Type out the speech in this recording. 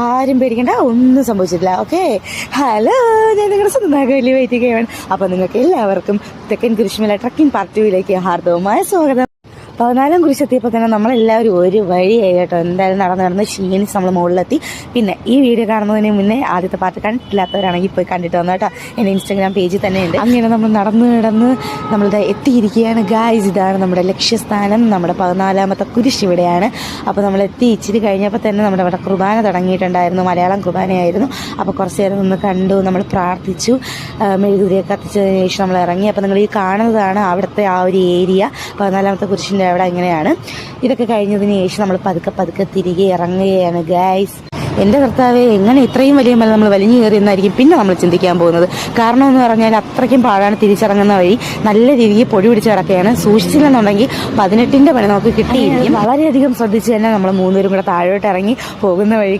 ആരും പേടിക്കണ്ട, ഒന്നും സംഭവിച്ചിട്ടില്ല. ഓക്കെ, ഹലോ, ഞാൻ നിങ്ങളുടെ സ്വന്തം വലിയ വൈറ്റിക്കുകയാണ്. അപ്പോൾ നിങ്ങൾക്ക് എല്ലാവർക്കും തെക്കൻ കുരിശുമല ട്രക്കിംഗ് പാർട്ട് 2 ഹാർദവമായ സ്വാഗതം. 14 കുരിശെത്തിയപ്പോൾ തന്നെ നമ്മളെല്ലാവരും ഒരു വഴിയായി കേട്ടോ. എന്തായാലും നടന്ന് ക്ഷീണിച്ച് നമ്മൾ മുകളിലെത്തി. പിന്നെ ഈ വീഡിയോ കാണുന്നതിന് മുന്നേ ആദ്യത്തെ പാർട്ട് കണ്ടിട്ടില്ലാത്തവരാണെങ്കിൽ പോയി കണ്ടിട്ട് വന്നു കേട്ടോ. എൻ്റെ ഇൻസ്റ്റാഗ്രാം പേജിൽ തന്നെ ഉണ്ട്. അങ്ങനെ നമ്മൾ നടന്ന് നമ്മളിത് എത്തിയിരിക്കുകയാണ് ഗായ്സ്. ഇതാണ് നമ്മുടെ ലക്ഷ്യസ്ഥാനം. നമ്മുടെ 14ാമത്തെ കുരിശ് ഇവിടെയാണ്. അപ്പോൾ നമ്മൾ എത്തി. ഇച്ചിരി കഴിഞ്ഞപ്പോൾ തന്നെ നമ്മുടെ ഇവിടെ കുർബാന തുടങ്ങിയിട്ടുണ്ടായിരുന്നു. മലയാളം കുർബാനയായിരുന്നു. അപ്പോൾ കുറച്ച് നേരം നിന്ന് കണ്ടു, നമ്മൾ പ്രാർത്ഥിച്ചു, മെഴുകുതിരിയൊക്കെ കത്തിച്ചതിന് ശേഷം നമ്മൾ ഇറങ്ങി. അപ്പോൾ നിങ്ങൾ ഈ കാണുന്നതാണ് അവിടുത്തെ ആ ഒരു ഏരിയ. 14ാമത്തെ കുരിശിൻ്റെ അവിടെ ഇങ്ങനെയാണ്. ഇതൊക്കെ കഴിഞ്ഞതിന് ശേഷം നമ്മൾ പതുക്കെ തിരികെ ഇറങ്ങുകയാണ് ഗൈസ്. എൻ്റെ കർത്താവേ, എങ്ങനെ ഇത്രയും വലിയ മല നമ്മൾ വലിഞ്ഞു കയറി എന്നായിരിക്കും പിന്നെ നമ്മൾ ചിന്തിക്കാൻ പോകുന്നത്. കാരണം എന്ന് പറഞ്ഞാൽ അത്രയ്ക്കും പാടാണ്. തിരിച്ചിറങ്ങുന്ന വഴി നല്ല രീതിയിൽ പൊടി പിടിച്ച് കിടക്കുകയാണ്. സൂക്ഷിച്ചില്ലെന്നുണ്ടെങ്കിൽ 18ന്റെ പണി നമുക്ക് കിട്ടിയിരിക്കും. വളരെയധികം ശ്രദ്ധിച്ച് തന്നെ നമ്മൾ 3 പേരും കൂടെ താഴോട്ട് ഇറങ്ങി പോകുന്ന വഴി